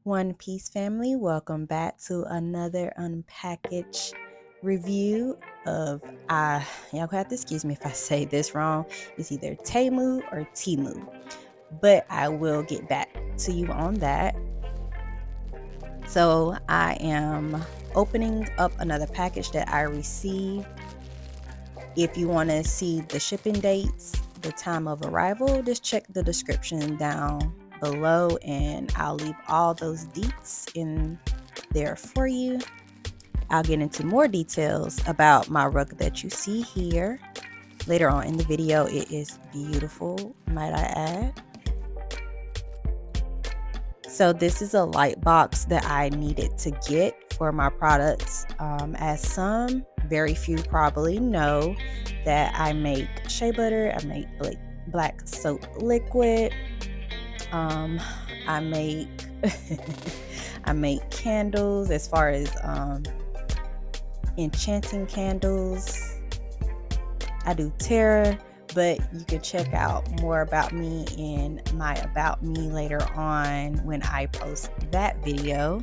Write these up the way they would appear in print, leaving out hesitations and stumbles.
One Piece family, welcome back to another unpackaged review of y'all gonna have to excuse me if I say this wrong. It's either TEMU or TEMU, but I will get back to you on that. So I am opening up another package that I received. If you want to see the shipping dates, the time of arrival, just check the description down below and I'll leave all those deets in there for you. I'll get into more details about my rug that you see here later on in the video. It is beautiful, might I add. So this is a light box that I needed to get for my products. As some, very few probably know that I make shea butter, I make black soap liquid, I make I make candles as far as enchanting candles. I do tarot, but you can check out more about me in my about me later on when I post that video.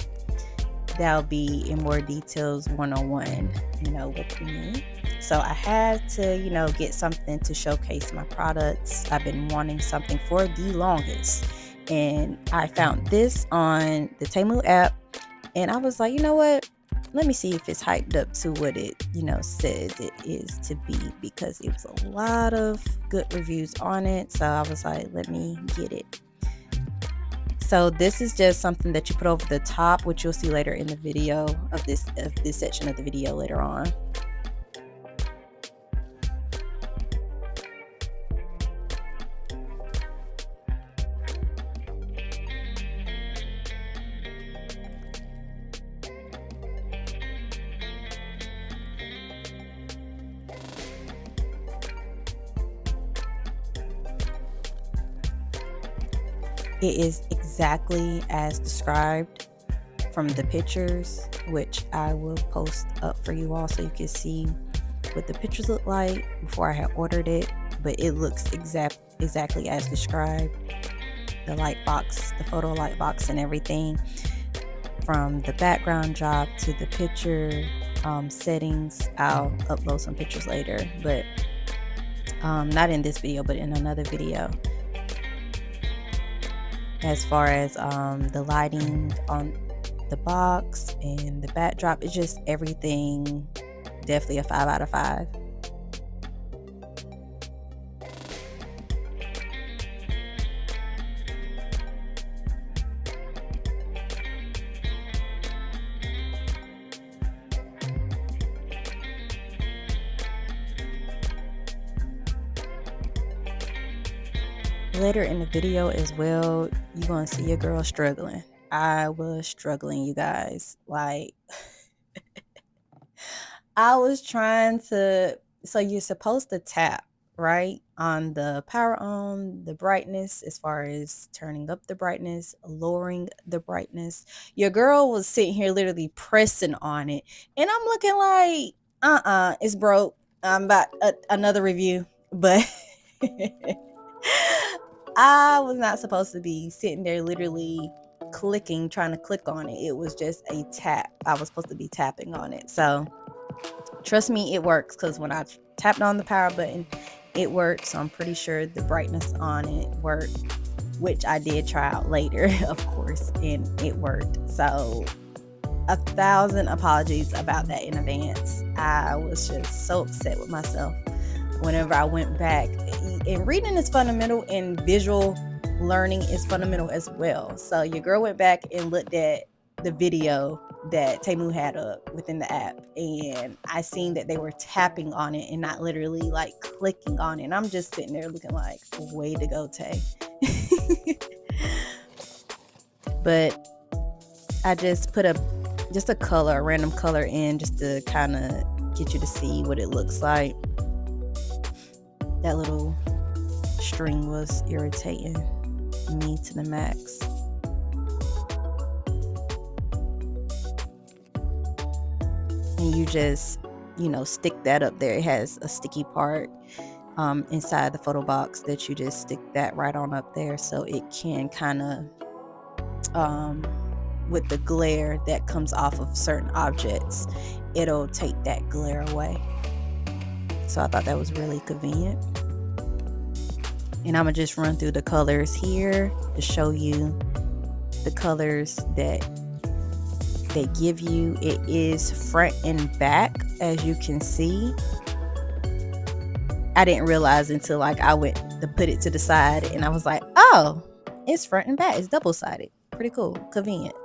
That'll be in more details one-on-one, with me. So I had to, get something to showcase my products. I've been wanting something for the longest. And I found this on the TEMU app. And I was like, you know what? Let me see if it's hyped up to what it, says it is to be, because it was a lot of good reviews on it. So I was like, let me get it. So this is just something that you put over the top, which you'll see later in the video of this section of the video later on. It is exactly as described from the pictures, which I will post up for you all so you can see what the pictures look like before I had ordered it. But it looks exactly as described. The light box, the photo light box and everything, from the background job to the picture settings. I'll upload some pictures later, but not in this video, but in another video. As far as the lighting on the box and the backdrop, it's just everything definitely a 5 out of 5. Later in the video as well, you're gonna see your girl struggling. I was struggling, you guys. Like I was trying to, so you're supposed to tap, right, on the power on, the brightness, as far as turning up the brightness, lowering the brightness. Your girl was sitting here literally pressing on it, and I'm looking like, it's broke. I'm about another review, but I was not supposed to be sitting there literally trying to click on it. It was just a tap. I was supposed to be tapping on it. So trust me, it works, because when I tapped on the power button, it worked. So I'm pretty sure the brightness on it worked, which I did try out later, of course, and it worked. So 1,000 apologies about that in advance. I was just so upset with myself whenever I went back. And reading is fundamental, and visual learning is fundamental as well. So your girl went back and looked at the video that TEMU had up within the app, and I seen that they were tapping on it and not literally like clicking on it. And I'm just sitting there looking like, way to go, Tay. But I just put a random color in, just to kind of get you to see what it looks like. That little string was irritating me to the max. And you just, stick that up there. It has a sticky part inside the photo box that you just stick that right on up there, so it can kind of with the glare that comes off of certain objects, it'll take that glare away. So I thought that was really convenient. And I'm gonna just run through the colors here to show you the colors that they give you. It is front and back, as you can see. I didn't realize until like I went to put it to the side and I was like, oh, it's front and back. It's double-sided. Pretty cool. Convenient.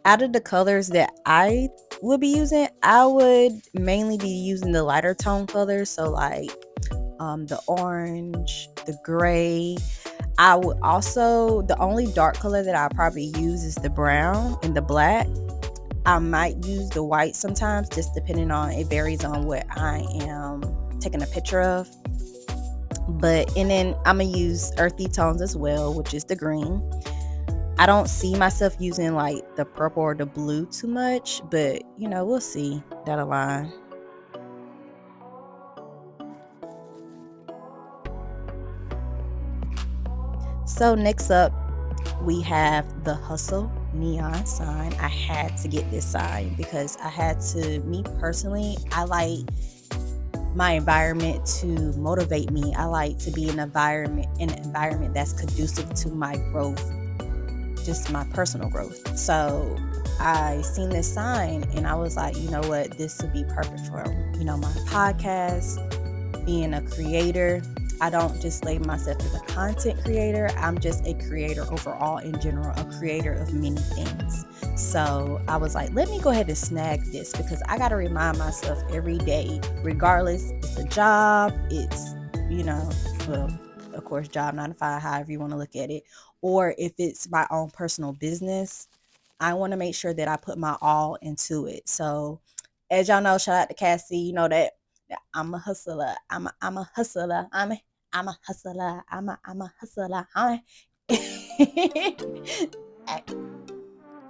Out of the colors that I would be using, I would mainly be using the lighter tone colors. So like the orange, the gray. I would also, the only dark color that I probably use is the brown and the black. I might use the white sometimes, just depending on, it varies on what I am taking a picture of. And then I'm gonna use earthy tones as well, which is the green. I don't see myself using like the purple or the blue too much, but we'll see that align. So next up, we have the Hustle neon sign. I had to get this sign because me personally, I like my environment to motivate me. I like to be in an environment that's conducive to my growth, just my personal growth. So I seen this sign and I was like, you know what, this would be perfect for my podcast, being a creator. I don't just label myself as a content creator. I'm just a creator overall in general, a creator of many things. So I was like, let me go ahead and snag this because I got to remind myself every day, regardless, it's a job, it's, well, of course, job 9 to 5, however you want to look at it. Or if it's my own personal business, I want to make sure that I put my all into it. So as y'all know, shout out to Cassie, you know that I'm a hustler. I'm a hustler. I'm a hustler. I'm a hustler.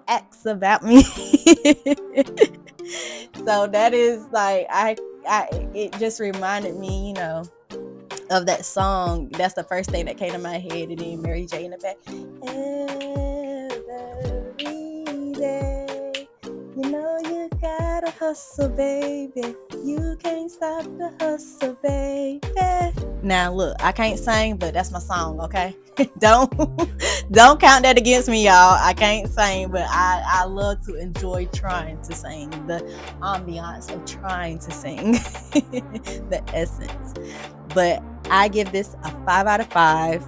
Acts about me. So that is like it just reminded me, of that song. That's the first thing that came to my head, and then Mary J in the back. Every day, you gotta hustle, baby. You can't stop the hustle, baby. Now look, I can't sing, but that's my song, okay? Don't count that against me, y'all. I can't sing, but I love to enjoy trying to sing, the ambiance of trying to sing, the essence. But I give this a 5 out of 5.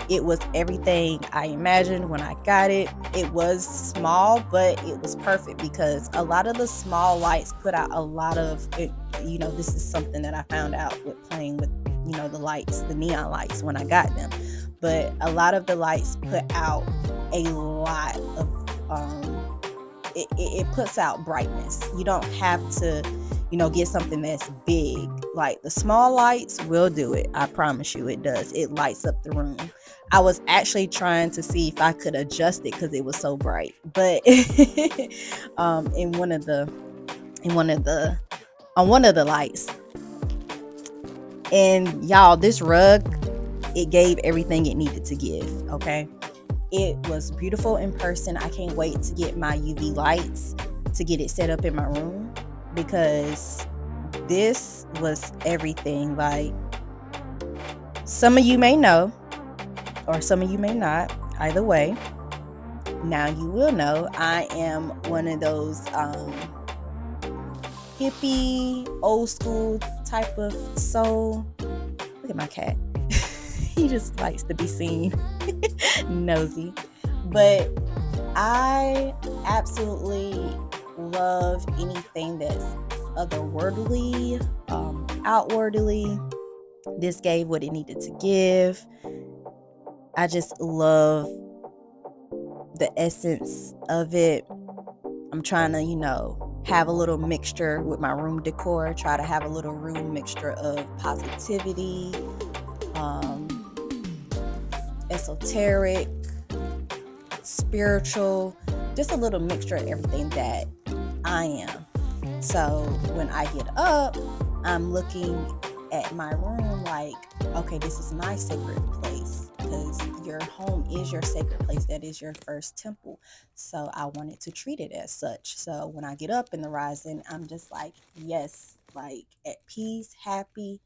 It was everything I imagined when I got it. It was small, but it was perfect because a lot of the small lights put out a lot of, this is something that I found out with playing with, the lights, the neon lights when I got them. But a lot of the lights put out a lot of, it puts out brightness. You don't have to, get something that's big. Like the small lights will do it. I promise you it does. It lights up the room. I was actually trying to see if I could adjust it because it was so bright. But on one of the lights. And y'all, this rug, it gave everything it needed to give, okay? It was beautiful in person. I can't wait to get my UV lights to get it set up in my room because this was everything. Like, some of you may know, or some of you may not. Either way, now you will know I am one of those hippie, old school type of soul. Look at my cat. He just likes to be seen. Nosy. But I absolutely love anything that's otherworldly, outwardly. This gave what it needed to give. I just love the essence of it. I'm trying to, have a little mixture with my room decor. Try to have a little room mixture of positivity, esoteric, spiritual, just a little mixture of everything that I am. So when I get up, I'm looking at my room like, okay, this is my sacred place, because your home is your sacred place. That is your first temple. So I wanted to treat it as such. So when I get up in the rising, I'm just like, yes, like at peace, happy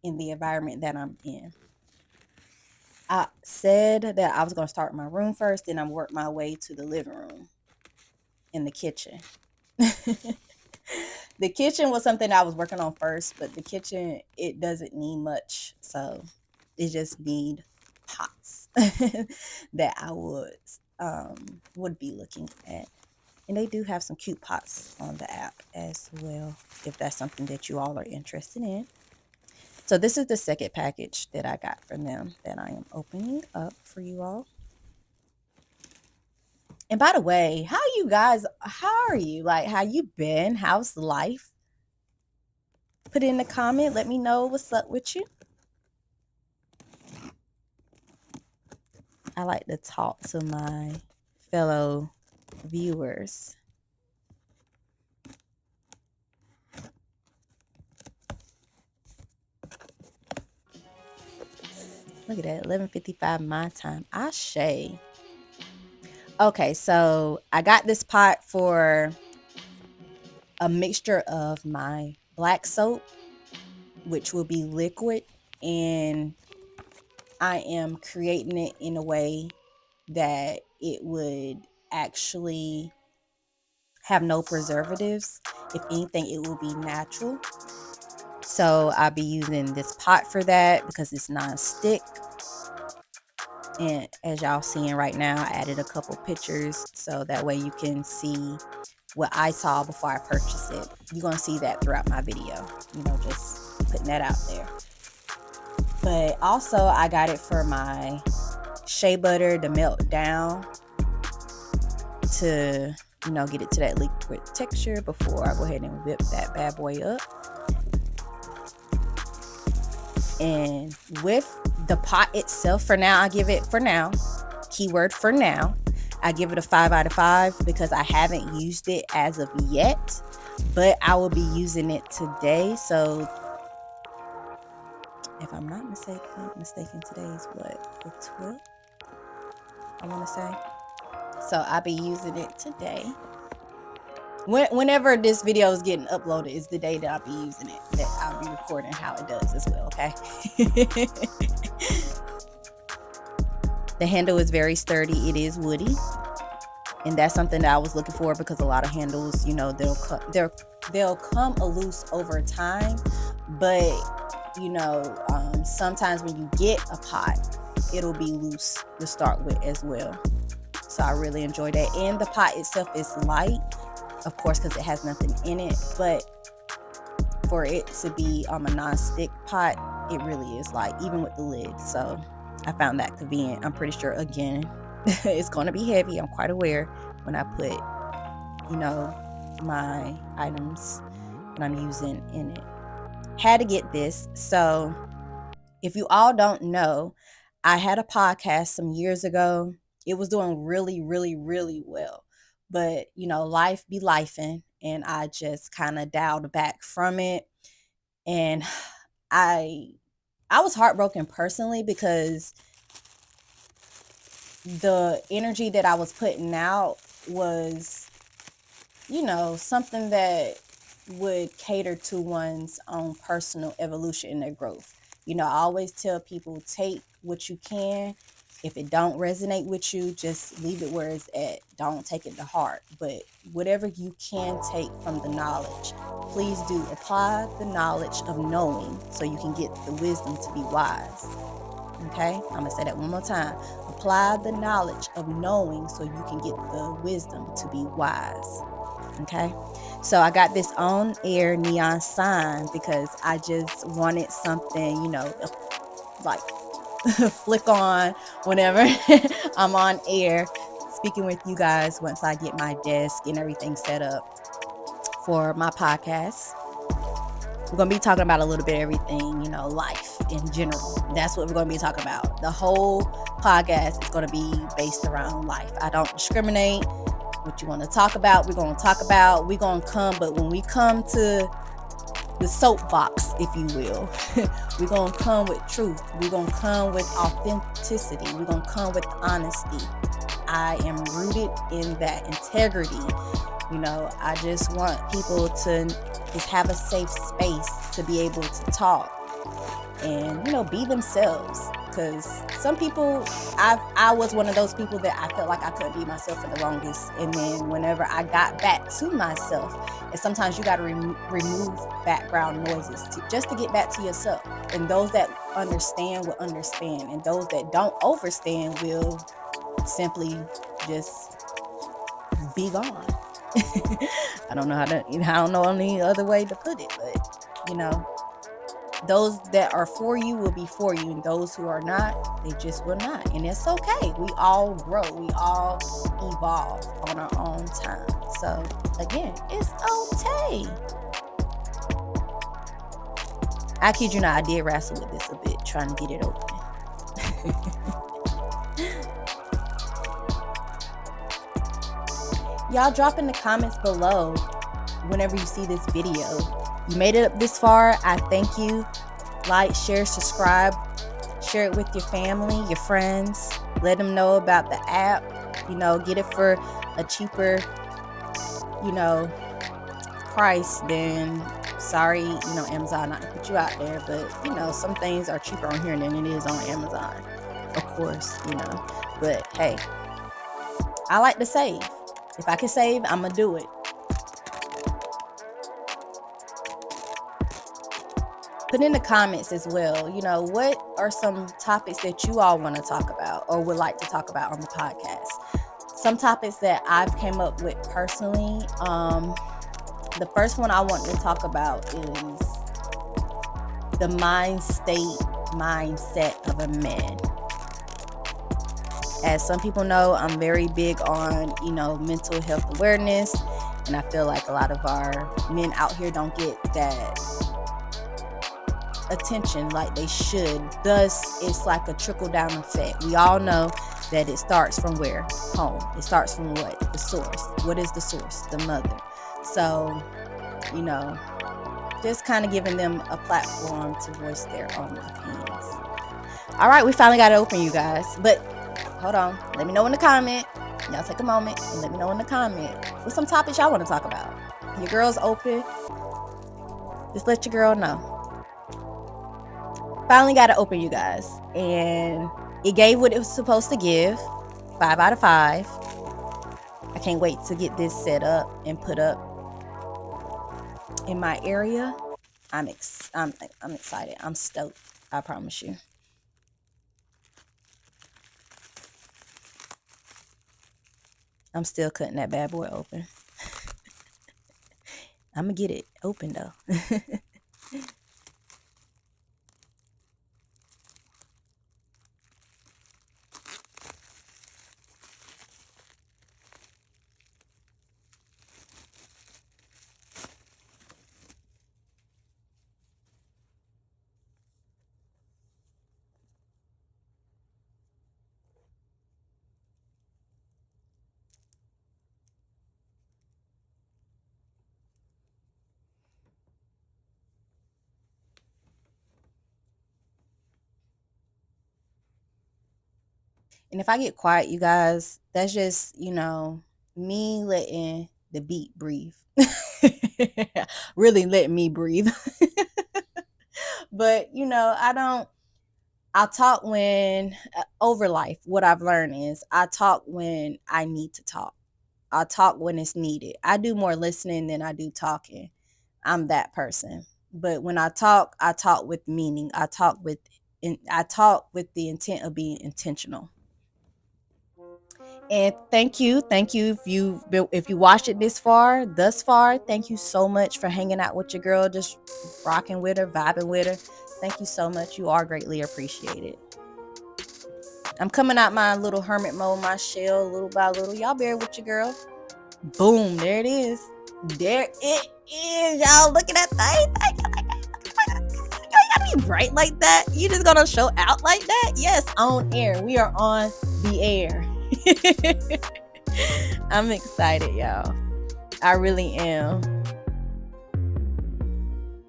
in the environment that I'm in. I said that I was going to start my room first, then I work my way to the living room and the kitchen. The kitchen was something I was working on first, but the kitchen, it doesn't need much. So it just need pots that I would be looking at. And they do have some cute pots on the app as well, if that's something that you all are interested in. So this is the second package that I got from them that I am opening up for you all. And by the way, how are you? Like, how you been? How's life? Put it in the comment. Let me know what's up with you. I like to talk to my fellow viewers. Look at that, 11:55 my time. Ashe. Okay, so I got this pot for a mixture of my black soap, which will be liquid, and I am creating it in a way that it would actually have no preservatives. If anything, it will be natural. So I'll be using this pot for that because it's non-stick. And as y'all seeing right now, I added a couple pictures so that way you can see what I saw before I purchased it. You're going to see that throughout my video, just putting that out there. But also I got it for my shea butter to melt down to, get it to that liquid texture before I go ahead and whip that bad boy up. And with the pot itself, for now, keyword for now, I give it a 5 out of 5 because I haven't used it as of yet, but I will be using it today. So if I'm not mistaken, today is what, the 12th, I want to say. So I'll be using it today. Whenever this video is getting uploaded is the day that I'll be using it, that I'll be recording how it does as well, okay? The handle is very sturdy. It is woody. And that's something that I was looking for because a lot of handles, they'll come loose over time. But, sometimes when you get a pot, it'll be loose to start with as well. So I really enjoy that. And the pot itself is light, of course, because it has nothing in it. But for it to be a non-stick pot, it really is light, even with the lid. So I found that convenient. I'm pretty sure, again, it's going to be heavy. I'm quite aware when I put, my items that I'm using in it. Had to get this. So if you all don't know, I had a podcast some years ago. It was doing really, really, really well. But, life be lifing, and I just kind of dialed back from it. And I was heartbroken personally because the energy that I was putting out was, something that would cater to one's own personal evolution and their growth. I always tell people, take what you can. If it don't resonate with you, just leave it where it's at. Don't take it to heart. But whatever you can take from the knowledge, please do apply the knowledge of knowing so you can get the wisdom to be wise. Okay? I'm going to say that one more time. Apply the knowledge of knowing so you can get the wisdom to be wise. Okay? So I got this on air neon sign because I just wanted something, like flick on whenever I'm on air speaking with you guys once I get my desk and everything set up for my podcast. We're going to be talking about a little bit of everything, life in general. That's what we're going to be talking about. The whole podcast is going to be based around life. I don't discriminate. What you want to talk about, we're going to talk about. We're going to come, but when we come to the soapbox, if you will. We're going to come with truth. We're going to come with authenticity. We're going to come with honesty. I am rooted in that integrity. I just want people to just have a safe space to be able to talk and, be themselves. Because some people, I was one of those people that I felt like I couldn't be myself for the longest. And then whenever I got back to myself, and sometimes you got to remove background noises just to get back to yourself. And those that understand will understand. And those that don't understand will simply just be gone. I don't know any other way to put it, but those that are for you will be for you, and those who are not, they just will not. And it's okay. We all grow. We all evolve on our own time. So again, it's okay. I kid you not, I did wrestle with this a bit, trying to get it open. Y'all drop in the comments below whenever you see this video. You made it up this far. I thank you. Like, share, subscribe. Share it with your family, your friends. Let them know about the app. Get it for a cheaper, price than, sorry, Amazon, not to put you out there, but, some things are cheaper on here than it is on Amazon. Of course, But, hey, I like to save. If I can save, I'm going to do it. Put in the comments as well, what are some topics that you all want to talk about or would like to talk about on the podcast? Some topics that I've came up with personally. The first one I want to talk about is the mindset of a man. As some people know, I'm very big on, mental health awareness. And I feel like a lot of our men out here don't get that attention like they should. Thus, it's like a trickle-down effect. We all know that it starts from where? Home. It starts from what? The source. What is the source? The mother. So, just kind of giving them a platform to voice their own opinions. All right, we finally got it open, you guys. But hold on. Let me know in the comment. Y'all take a moment and let me know in the comment what some topics y'all want to talk about. Your girl's open. Just let your girl know. Finally got it open, you guys. And it gave what it was supposed to give. 5 out of 5. I can't wait to get this set up and put up in my area. I'm excited. I'm stoked. I promise you. I'm still cutting that bad boy open. I'm going to get it open, though. And if I get quiet, you guys, that's just, me letting the beat breathe. Really let me breathe. But, I'll talk when, over life, what I've learned is I talk when I need to talk. I talk when it's needed. I do more listening than I do talking. I'm that person. But when I talk with meaning. I talk with the intent of being intentional. And thank you if you watched it thus far. Thank you so much for hanging out with your girl, just rocking with her, vibing with her. Thank you so much. You are greatly appreciated. I'm coming out my little hermit mode, my shell, little by little. Y'all bear with your girl. Boom, there it is. There it is. Y'all look at that thing. You gotta be bright like that. You just gonna show out like that? Yes, on air. We are on the air. I'm excited, y'all. I really am.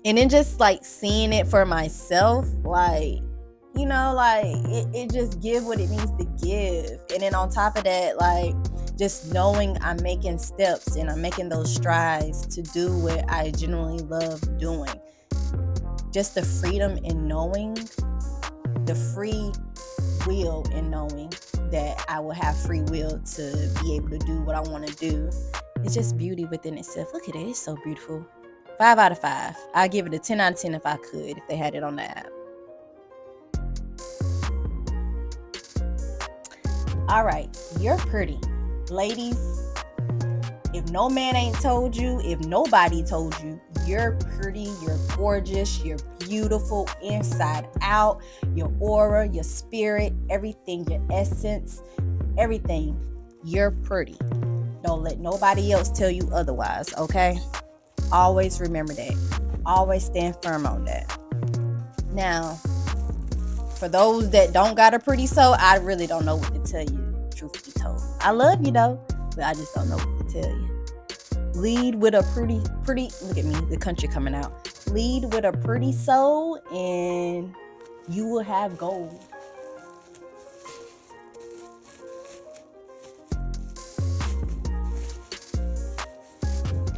And then just like seeing it for myself, like, like it just give what it needs to give. And then on top of that, like, just knowing I'm making steps and I'm making those strides to do what I genuinely love doing. Just the freedom in knowing, the free will in knowing that I will have free will to be able to do what I want to do. It's just beauty within itself. Look at it. It's so beautiful. 5 out of 5. I'd give it a 10 out of 10 if I could, if they had it on the app. All right. You're pretty. Ladies, if no man ain't told you, if nobody told you, you're pretty, you're gorgeous, you're beautiful inside out, your aura, your spirit, everything, your essence, everything, you're pretty. Don't let nobody else tell you otherwise, okay? Always remember that. Always stand firm on that. Now, for those that don't got a pretty soul, I really don't know what to tell you, truth be told. I love you though, but I just don't know what to tell you. Lead with a pretty, look at me, the country coming out. Lead with a pretty soul and you will have gold.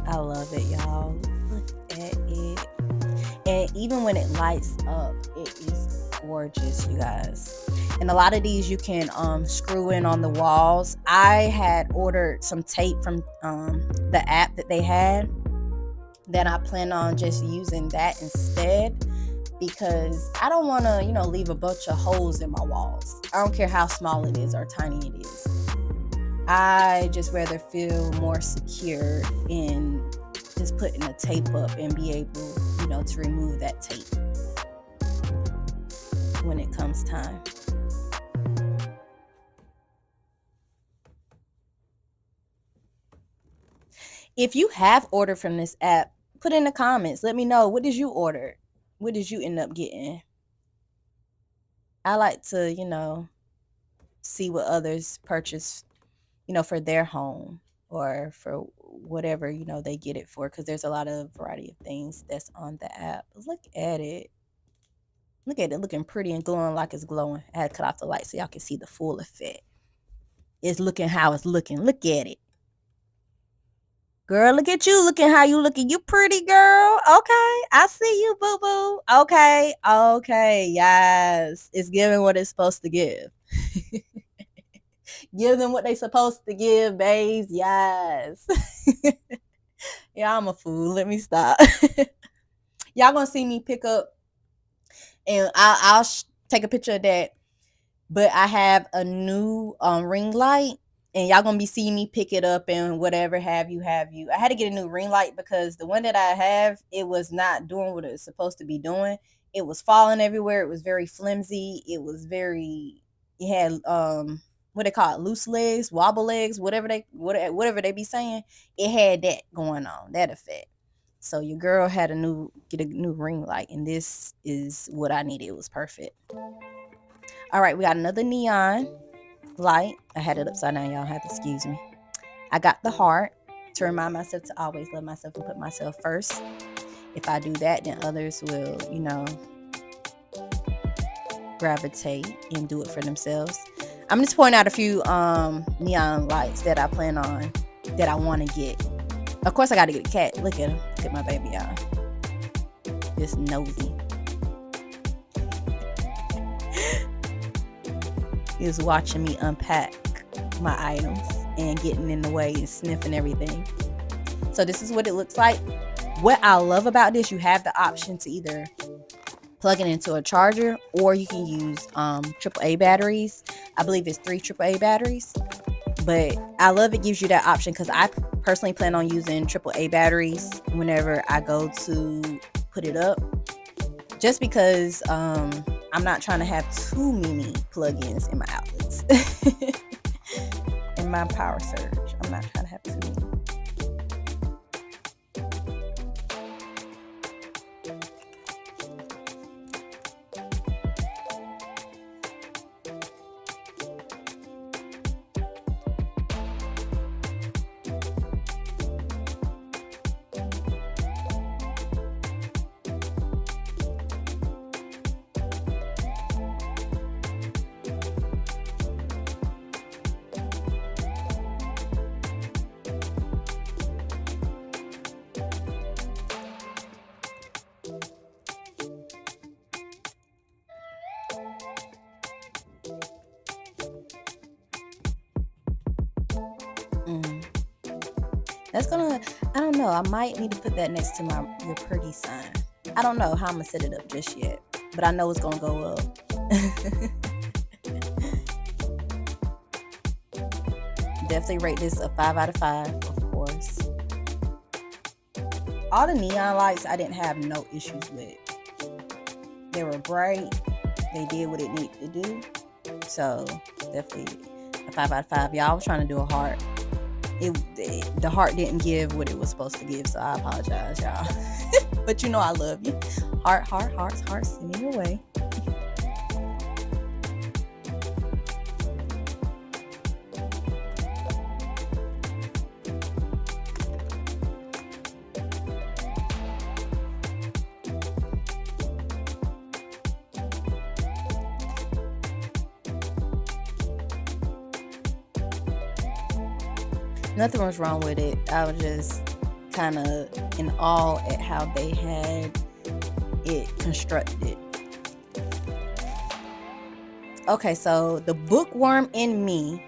I love it, y'all. Look at it. And even when it lights up, it is gorgeous, you guys. And a lot of these you can screw in on the walls. I had ordered some tape from the app that they had. Then I plan on just using that instead, because I don't want to, leave a bunch of holes in my walls. I don't care how small it is or tiny it is. I just rather feel more secure in just putting a tape up and be able, to remove that tape when it comes time. If you have ordered from this app, put in the comments. Let me know, what did you order? What did you end up getting? I like to, see what others purchase, for their home or for whatever, they get it for, because there's a lot of variety of things that's on the app. Look at it. Look at it looking pretty and glowing like it's glowing. I had to cut off the light so y'all can see the full effect. It's looking how it's looking. Look at it. Girl, look at you looking how you looking. You pretty, girl. Okay. I see you, boo-boo. Okay. Yes. It's giving what it's supposed to give. Give them what they supposed to give, babes. Yes. Yeah, I'm a fool. Let me stop. Y'all gonna see me pick up, and I'll take a picture of that. But I have a new ring light, and y'all gonna be seeing me pick it up and whatever have you. I had to get a new ring light because the one that I have, it was not doing what it was supposed to be doing. It was falling everywhere. It was very flimsy. It had what they call it, loose legs, wobble legs, whatever they be saying. It had that going on, that effect. So your girl had get a new ring light, and this is what I needed. It was perfect. All right, we got another neon light. I had it upside down, y'all have to excuse me. I got the heart to remind myself to always love myself and put myself first. If I do that, then others will, gravitate and do it for themselves. I'm just pointing out a few neon lights that I plan on, that I want to get. Of course, I got to get a cat. Look at him. Look at my baby, y'all. Just nosy. Is watching me unpack my items and getting in the way and sniffing everything. So this is what it looks like. What I love about this, you have the option to either plug it into a charger, or you can use AAA batteries. I believe it's 3 AAA batteries. But I love it gives you that option, because I personally plan on using AAA batteries whenever I go to put it up. Just because I'm not trying to have too many plugins in my outlets. In my power surge, I'm not trying to have too many. That's gonna, I don't know. I might need to put that next to your pretty sign. I don't know how I'm gonna set it up just yet, but I know it's gonna go up. Definitely rate this a 5 out of 5, of course. All the neon lights I didn't have no issues with. They were bright. They did what it needed to do. So definitely a 5 out of 5. Y'all, I was trying to do a heart. The heart didn't give what it was supposed to give, so I apologize, y'all. But you know I love you. Hearts, send me your way. Nothing was wrong with it. I was just kind of in awe at how they had it constructed. Okay, so the bookworm in me,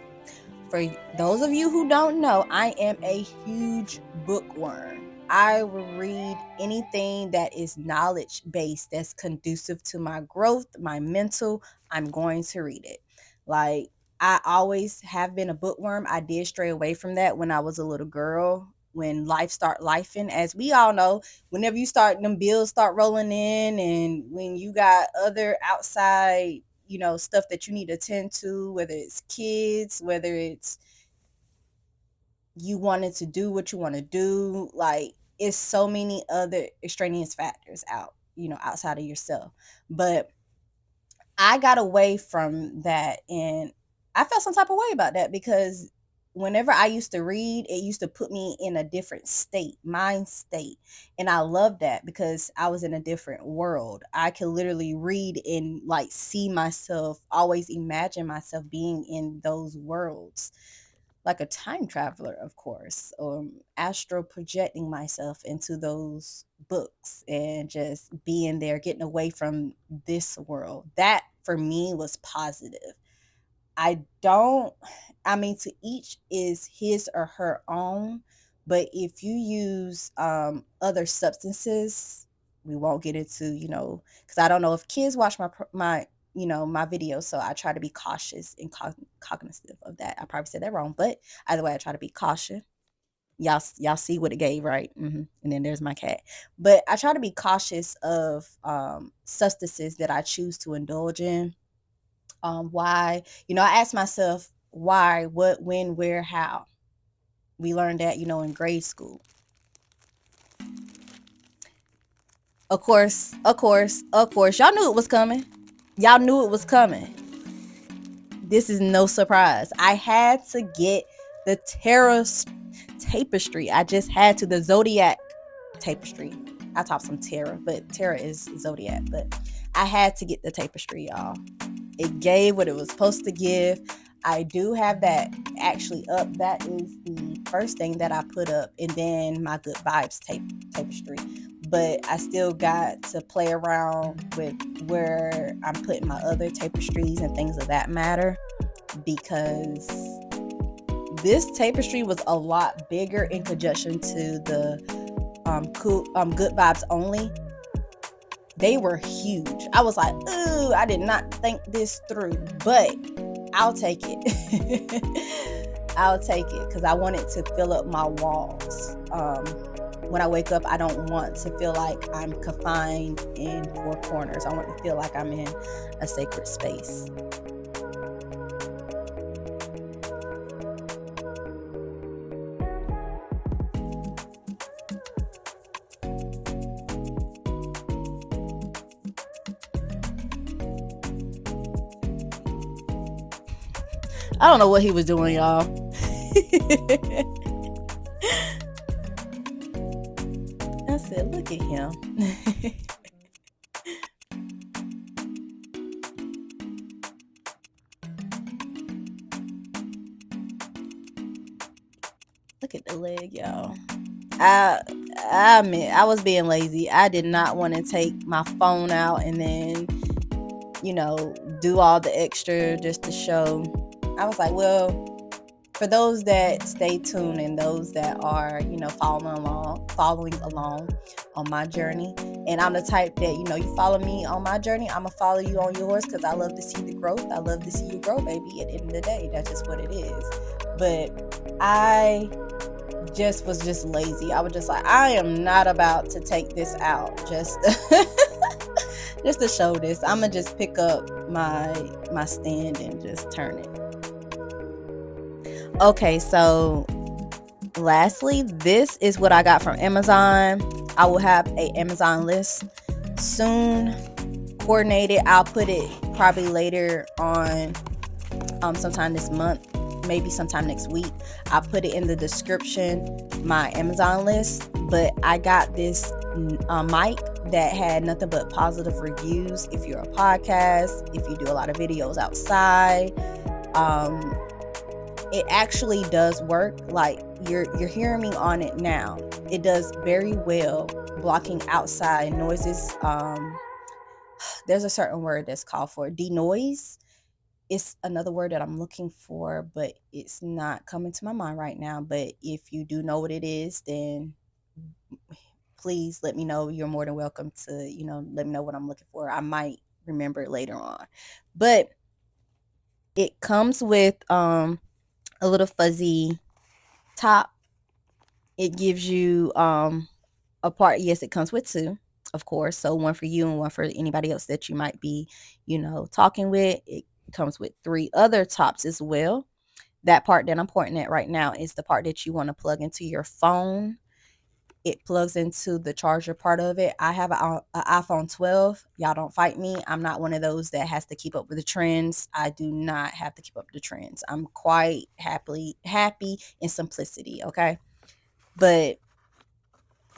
for those of you who don't know, I am a huge bookworm. I will read anything that is knowledge based, that's conducive to my growth, my mental. I'm going to read it. Like, I always have been a bookworm. I did stray away from that when I was a little girl, when life start lifing. As we all know, whenever you start, them bills start rolling in, and when you got other outside, stuff that you need to attend to, whether it's kids, whether it's you wanted to do what you want to do, like, it's so many other extraneous factors outside of yourself. But I got away from that, and I felt some type of way about that, because whenever I used to read, it used to put me in a different mind state. And I love that, because I was in a different world. I could literally read and like see myself, always imagine myself being in those worlds, like a time traveler, of course, or astral projecting myself into those books and just being there, getting away from this world. That for me was positive. I mean, to each is his or her own, but if you use other substances, we won't get into, because I don't know if kids watch my videos, so I try to be cautious and cognitive of that. I probably said that wrong, but either way, I try to be cautious. Y'all see what it gave, right? And then there's my cat. But I try to be cautious of substances that I choose to indulge in. Why? I ask myself why, what, when, where, how. We learned that, in grade school. Of course. Y'all knew it was coming. This is no surprise. I had to get the Terra tapestry. I just had to. The Zodiac tapestry. I taught some Terra, but Terra is Zodiac. But I had to get the tapestry, y'all. It gave what it was supposed to give. I do have that actually up. That is the first thing that I put up, and then my Good Vibes tapestry. But I still got to play around with where I'm putting my other tapestries and things of that matter, because this tapestry was a lot bigger in conjunction to the Good Vibes only. They were huge. I was like, ooh, I did not think this through, but I'll take it. I'll take it, because I want it to fill up my walls. When I wake up, I don't want to feel like I'm confined in four corners. I want to feel like I'm in a sacred space. I don't know what he was doing, y'all. I said, look at him. Look at the leg, y'all. I admit, I was being lazy. I did not want to take my phone out and then, do all the extra just to show. I was like, well, for those that stay tuned and those that are, following along on my journey, and I'm the type that, you follow me on my journey, I'm gonna follow you on yours, because I love to see the growth. I love to see you grow, baby. At the end of the day, that's just what it is. But I was just lazy. I was just like, I am not about to take this out just just to show this. I'm gonna just pick up my stand and just turn it. Okay, so lastly, this is what I got from Amazon. I will have a Amazon list soon coordinated. I'll put it probably later on, sometime this month, maybe sometime next week. I'll put it in the description, my Amazon list. But I got this mic that had nothing but positive reviews. If you're a podcast, if you do a lot of videos outside, it actually does work. Like you're hearing me on it now. It does very well blocking outside noises. There's a certain word that's called for denoise. It's another word that I'm looking for, but it's not coming to my mind right now. But if you do know what it is, then please let me know. You're more than welcome to, let me know what I'm looking for. I might remember it later on. But it comes with a little fuzzy top. It gives you a part. Yes, it comes with two, of course. So one for you and one for anybody else that you might be, talking with. It comes with 3 other tops as well. That part that I'm pointing at right now is the part that you want to plug into your phone. It plugs into the charger part of it. I have an iPhone 12. Y'all don't fight me. I'm not one of those that has to keep up with the trends. I do not have to keep up with the trends. I'm quite happy in simplicity, okay? But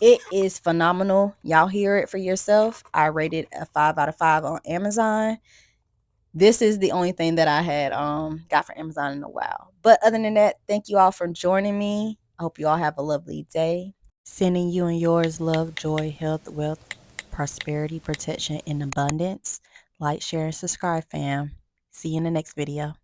it is phenomenal. Y'all hear it for yourself. I rated a 5 out of 5 on Amazon. This is the only thing that I had got from Amazon in a while. But other than that, thank you all for joining me. I hope you all have a lovely day. Sending you and yours love, joy, health, wealth, prosperity, protection, and abundance. Like, share, and subscribe, fam. See you in the next video.